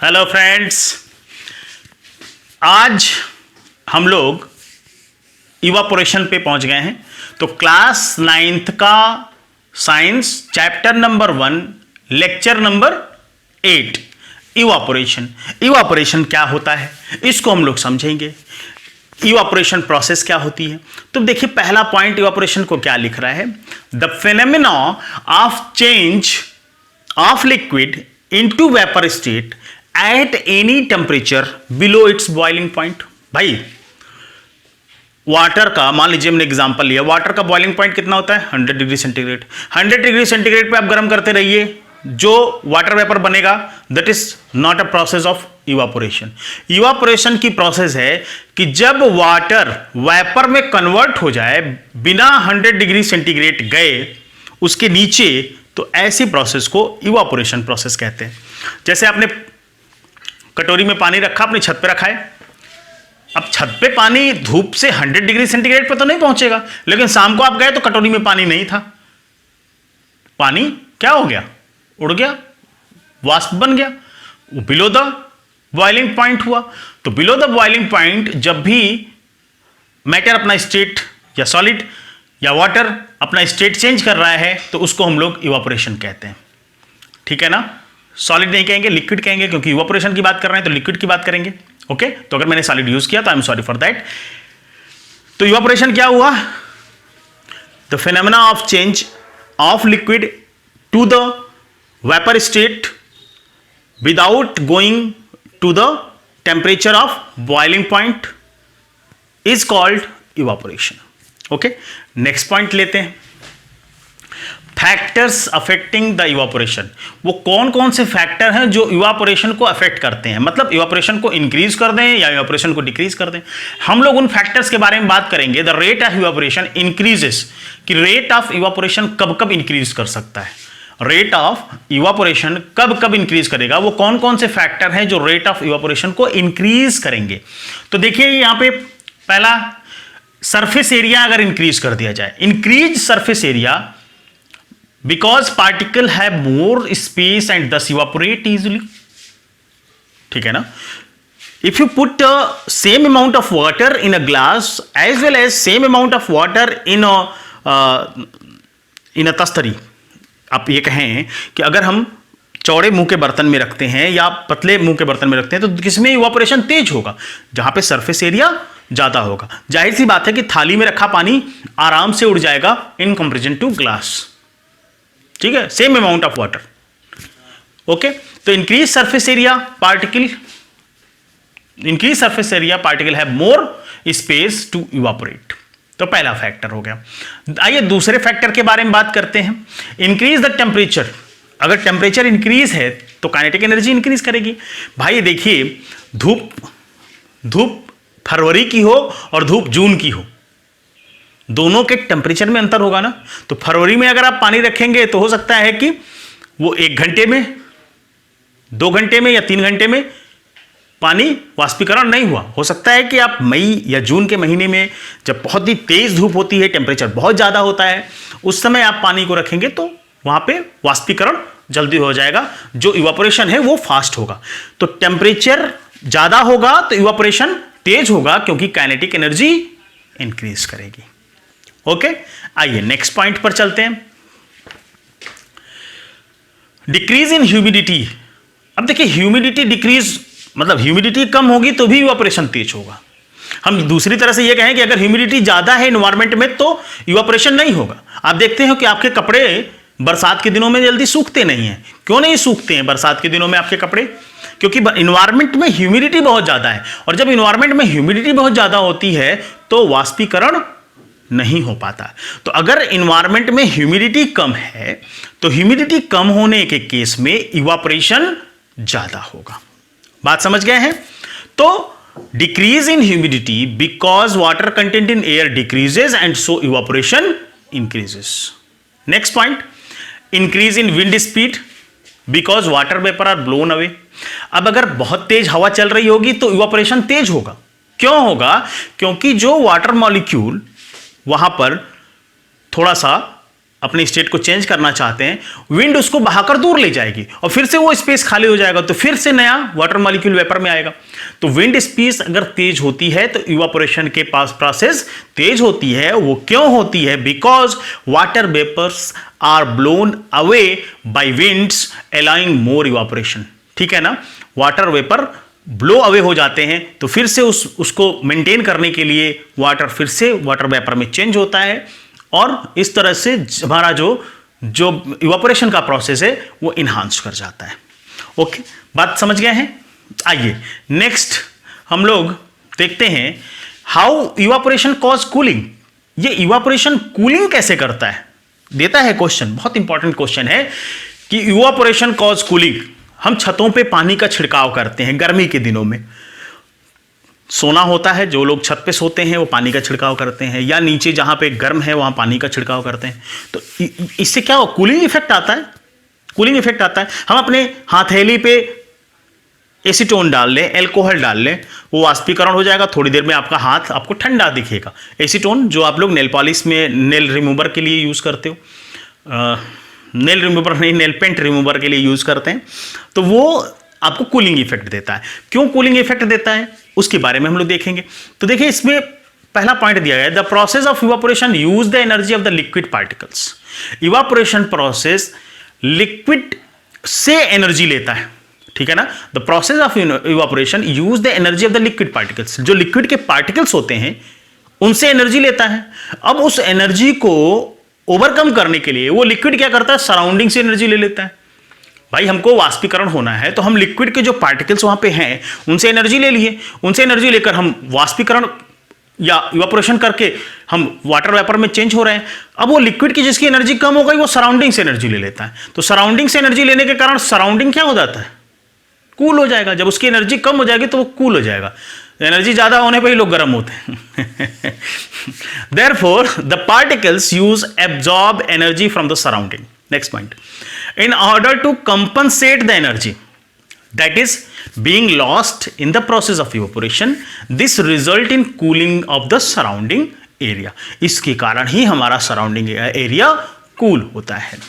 Hello friends, आज हम लोग इवापोरेशन पे पहुंच गए हैं। तो क्लास 9th का science chapter number 1 lecture number 8 evaporation. Evaporation क्या होता है इसको हम लोग समझेंगे। इवापोरेशन प्रोसेस क्या होती है। तो देखिए पहला पॉइंट इवापोरेशन को क्या लिख रहा है, the phenomena of change of liquid into vapour state at any temperature below it's boiling point. भाई वाटर का मान लीजिए हमने एग्जांपल लिया, वाटर का बॉइलिंग पॉइंट कितना होता है 100 डिग्री सेंटीग्रेड। 100 डिग्री सेंटीग्रेड पे आप गर्म करते रहिए, जो वाटर वेपर बनेगा that is not a process of evaporation. Evaporation की प्रोसेस है कि जब वाटर वेपर में कन्वर्ट हो जाए बिना 100 डिग्री सेंटीग्रेड गए उसके नीचे, तो ऐसी प्रोसेस को इवापोरेशन प्रोसेस कहते हैं। जैसे आपने कटोरी में पानी रखा, अपनी छत पे रखा है। अब छत पे पानी धूप से 100 डिग्री सेंटीग्रेड पे तो नहीं पहुंचेगा, लेकिन शाम को आप गए तो कटोरी में पानी नहीं था। पानी क्या हो गया, उड़ गया, वाष्प बन गया, वो बिलो द बॉइलिंग पॉइंट हुआ। तो बिलो द बॉइलिंग पॉइंट जब भी मैटर अपना स्टेट या सॉलिड या वाटर अपना स्टेट चेंज कर रहा है तो उसको हम लोग इवापोरेशन कहते हैं। ठीक है ना, सॉलिड नहीं कहेंगे, लिक्विड कहेंगे, क्योंकि इवापोरेशन की बात कर रहे हैं तो लिक्विड की बात करेंगे। ओके, तो अगर मैंने सॉलिड यूज किया तो I am sorry for that. तो इवापोरेशन क्या हुआ, the phenomena of change of liquid to the vapour state without going to the temperature of boiling point is called evaporation. Okay, next point लेते हैं, factors affecting the evaporation. वो कौन कौन से factor हैं जो इवापोरेशन को अफेक्ट करते हैं, मतलब इवापोरेशन को इंक्रीज कर दें या इवापोरेशन को डिक्रीज कर दें। हम लोग उन फैक्टर्स के बारे में बात करेंगे। The rate of evaporation increases, कि रेट ऑफ इवापोरेशन कब कब इंक्रीज कर सकता है, रेट ऑफ इवापोरेशन कब कब इंक्रीज करेगा, वो कौन कौन से फैक्टर हैं जो रेट ऑफ इवापोरेशन को इंक्रीज करेंगे। तो देखिए यहां पे पहला, सरफेस एरिया अगर इंक्रीज कर दिया जाए, increase surface area because particle have more space and thus evaporate easily। ठीक है ना, if you put same amount of water in a glass as well as same amount of water in a तस्तरी, आप ये कहें कि अगर हम चौड़े मुंह के बर्तन में रखते हैं या पतले मुंह के बर्तन में रखते हैं तो किसमें इवापोरेशन तेज होगा, जहां पे सरफेस एरिया ज्यादा होगा। जाहिर सी बात है कि थाली में रखा पानी आराम से उड़ जाएगा इन कंपेरिजन टू ग्लास। ठीक है, same amount of water. Okay, तो increase surface area particle, increase surface area particle have more space to evaporate. तो पहला फैक्टर हो गया। आइए दूसरे फैक्टर के बारे में बात करते हैं, इंक्रीज द टेम्परेचर। अगर टेम्परेचर इंक्रीज है तो काइनेटिक एनर्जी इंक्रीज करेगी। भाई देखिए, धूप फरवरी की हो और धूप जून की हो, दोनों के टेम्परेचर में अंतर होगा ना। तो फरवरी में अगर आप पानी रखेंगे तो हो सकता है कि वो 1 घंटे में, 2 घंटे में या 3 घंटे में पानी वाष्पीकरण नहीं हुआ। हो सकता है कि आप मई या जून के महीने में जब बहुत ही तेज धूप होती है, टेम्परेचर बहुत ज़्यादा होता है, उस समय आप पानी को रखेंगे तो वहाँ पे वाष्पीकरण जल्दी हो जाएगा, जो इवापोरेशन है वो फास्ट होगा। तो टेम्परेचर ज़्यादा होगा तो इवापोरेशन तेज होगा, क्योंकि काइनेटिक एनर्जी इंक्रीज करेगी। ओके, आइए नेक्स्ट पॉइंट पर चलते हैं, डिक्रीज इन ह्यूमिडिटी। अब देखिए ह्यूमिडिटी डिक्रीज, मतलब ह्यूमिडिटी कम होगी तो भी इवापोरेशन तेज होगा। हम दूसरी तरह से ये कहें कि अगर ह्यूमिडिटी ज्यादा है इन्वायरमेंट में तो इवापोरेशन नहीं होगा। आप देखते हो कि आपके कपड़े बरसात के दिनों में जल्दी सूखते नहीं हैं। क्यों नहीं सूखते हैं बरसात के दिनों में आपके कपड़े, क्योंकि इन्वायरमेंट में ह्यूमिडिटी बहुत ज्यादा है, और जब इन्वायरमेंट में ह्यूमिडिटी बहुत ज्यादा होती है तो वाष्पीकरण नहीं हो पाता। तो अगर इन्वायरमेंट में ह्यूमिडिटी कम है तो ह्यूमिडिटी कम होने के केस में इवापोरेशन ज्यादा होगा। बात समझ गए हैं। तो decrease in humidity because water content in air decreases and so evaporation increases. Next point, increase in wind speed because water vapour are blown away. अब अगर बहुत तेज हवा चल रही होगी तो इवापोरेशन तेज होगा। क्यों होगा, क्योंकि जो वाटर मॉलिक्यूल वहां पर थोड़ा सा अपने स्टेट को चेंज करना चाहते हैं, विंड उसको बहाकर दूर ले जाएगी और फिर से वो स्पेस खाली हो जाएगा, तो फिर से नया वाटर मॉलिक्यूल वेपर में आएगा। तो विंड स्पीड अगर तेज होती है तो इवापोरेशन के पास प्रोसेस तेज होती है। वो क्यों होती है? Because water vapours are blown away by winds allowing more evaporation. ठीक है ना, वाटर वेपर ब्लो अवे हो जाते हैं तो फिर से उसको मेंटेन करने के लिए वाटर फिर से वाटर वेपर में चेंज होता है और इस तरह से हमारा जो इवापोरेशन का प्रोसेस है वो इन्हांस कर जाता है। ओके, बात समझ गए हैं? आइए नेक्स्ट हम लोग देखते हैं हाउ इवापोरेशन कॉज कूलिंग। ये इवापोरेशन कूलिंग कैसे करता है, देता है क्वेश्चन, बहुत इंपॉर्टेंट क्वेश्चन है कि इवापोरेशन कॉज कूलिंग। हम छतों पे पानी का छिड़काव करते हैं गर्मी के दिनों में, सोना होता है, जो लोग छत पे सोते हैं वो पानी का छिड़काव करते हैं, या नीचे जहां पे गर्म है वहां पानी का छिड़काव करते हैं। तो इससे क्या हो, कूलिंग इफेक्ट आता है, कूलिंग इफेक्ट आता है। हम अपने हथेली पे एसीटोन डाल लें, एल्कोहल डाल लें, वो वाष्पीकरण हो जाएगा, थोड़ी देर में आपका हाथ आपको ठंडा दिखेगा। एसीटोन जो आप लोग नेल पॉलिश में नेल रिमूवर के लिए यूज़ करते हो, नेल रिमूवर नहीं, नेल पेंट रिमूवर के लिए यूज़ करते हैं, तो वो आपको कूलिंग इफेक्ट देता है। क्यों कूलिंग इफेक्ट देता है उसके बारे में हम लोग देखेंगे। तो देखिए इसमें पहला पॉइंट दिया गया है, the process of evaporation use the energy of the liquid particles. Evaporation process liquid से एनर्जी लेता है, ठीक है ना। The process of evaporation use the energy of the liquid particles, जो लिक्विड के पार्टिकल्स होते हैं उनसे एनर्जी लेता है। अब उस एनर्जी को ओवरकम करने के लिए वो लिक्विड क्या करता है, सराउंडिंग से एनर्जी ले लेता है। भाई हमको वाष्पीकरण होना है तो हम लिक्विड के जो पार्टिकल्स वहां पे हैं उनसे एनर्जी ले लिए, उनसे एनर्जी लेकर हम वाष्पीकरण या इवापोरेशन करके हम वाटर वेपर में चेंज हो रहे हैं। अब वो लिक्विड की जिसकी एनर्जी कम हो गई वो सराउंडिंग से एनर्जी ले लेता है। तो सराउंडिंग से एनर्जी लेने के कारण सराउंडिंग क्या हो जाता है, कूल हो जाएगा। जब उसकी एनर्जी कम हो जाएगी तो वो कूल हो जाएगा, एनर्जी ज्यादा होने पर ही लोग गर्म होते हैं। Therefore, the particles absorb energy from the surrounding. Next point. In order to compensate the energy that is being lost in the process of evaporation, this result in cooling of the surrounding area. इसके कारण ही हमारा surrounding area cool होता है।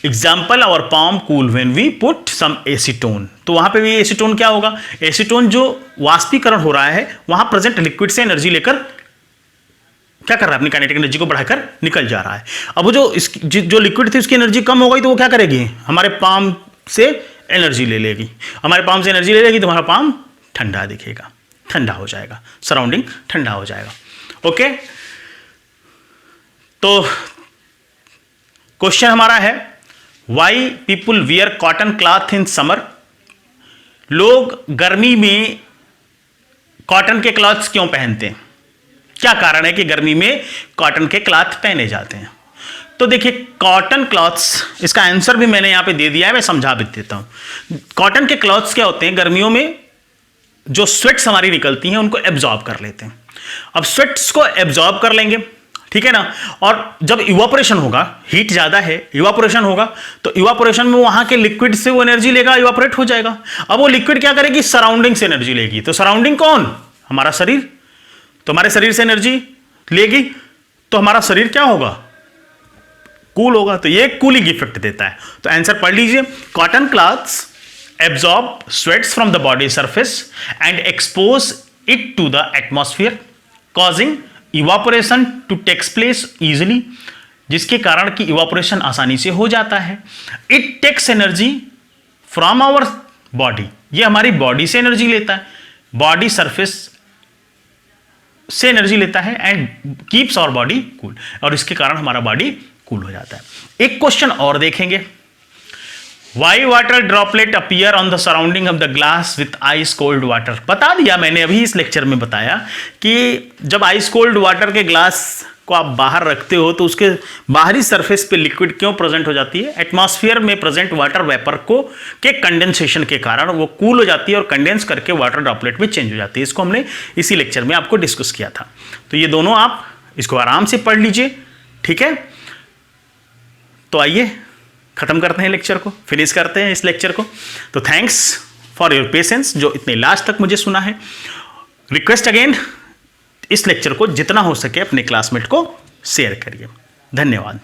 Example, our palm cool when we put some acetone. तो वहां पे भी acetone क्या होगा, एसीटोन जो वाष्पीकरण हो रहा है वहां प्रेजेंट लिक्विड से एनर्जी लेकर क्या कर रहा है, अपनी काइनेटिक एनर्जी को बढ़ाकर निकल जा रहा है। अब वो जो लिक्विड थी उसकी एनर्जी कम हो गई तो वो क्या करेगी, हमारे पाम से एनर्जी ले लेगी। हमारे पाम से एनर्जी ले लेगी तो हमारा पाम ठंडा दिखेगा, ठंडा हो जाएगा, सराउंडिंग ठंडा हो जाएगा। ओके, तो क्वेश्चन हमारा है, why people wear cotton cloth in summer. लोग गर्मी में कॉटन के क्लॉथ्स क्यों पहनते हैं, क्या कारण है कि गर्मी में कॉटन के क्लॉथ पहने जाते हैं। तो देखिए कॉटन क्लॉथ्स, इसका आंसर भी मैंने यहां पे दे दिया है, मैं समझा भी देता हूं। कॉटन के क्लॉथ्स क्या होते हैं, गर्मियों में जो स्वेट्स हमारी निकलती हैं उनको एब्जॉर्ब कर लेते हैं। अब स्वेट्स को एब्जॉर्ब कर लेंगे, ठीक है ना, और जब इवापोरेशन होगा, हीट ज्यादा है, इवापोरेशन होगा तो इवापोरेशन में वहां के लिक्विड से वो एनर्जी लेगा, इवापोरेट हो जाएगा। अब वो लिक्विड क्या करेगी, सराउंडिंग से एनर्जी लेगी। तो सराउंडिंग कौन, हमारा शरीर, तो हमारे शरीर से एनर्जी लेगी तो हमारा शरीर क्या होगा, कूल होगा। तो ये कूलिंग इफेक्ट देता है। तो आंसर पढ़ लीजिए, cotton clothes absorb sweats from the body surface and expose it to the atmosphere causing evaporation to takes place easily, जिसके कारण कि इवापोरेशन आसानी से हो जाता है। It takes energy from our body, ये हमारी बॉडी से एनर्जी लेता है, बॉडी सरफेस से एनर्जी लेता है and keeps our body cool, और इसके कारण हमारा बॉडी कूल हो जाता है। एक क्वेश्चन और देखेंगे, Y water droplet appear on the surrounding of the glass with ice cold water. बता दिया मैंने अभी इस लेक्चर में बताया कि जब आइस कोल्ड वाटर के ग्लास को आप बाहर रखते हो तो उसके बाहरी सरफेस पे लिक्विड क्यों प्रेजेंट हो जाती है, एटमॉस्फेयर में प्रेजेंट वाटर वेपर को के कंडेंसेशन के कारण वो कूल हो जाती है और कंडेंस करके वाटर ड्रॉपलेट में चेंज हो जाती है। इसको हमने इसी लेक्चर में आपको डिस्कस किया था। तो ये दोनों आप इसको आराम से पढ़ लीजिए, ठीक है। तो आइए खत्म करते हैं लेक्चर को, फिनिश करते हैं इस लेक्चर को। तो थैंक्स फॉर योर पेशेंस, जो इतने लास्ट तक मुझे सुना है। रिक्वेस्ट अगेन, इस लेक्चर को जितना हो सके अपने क्लासमेट को शेयर करिए। धन्यवाद।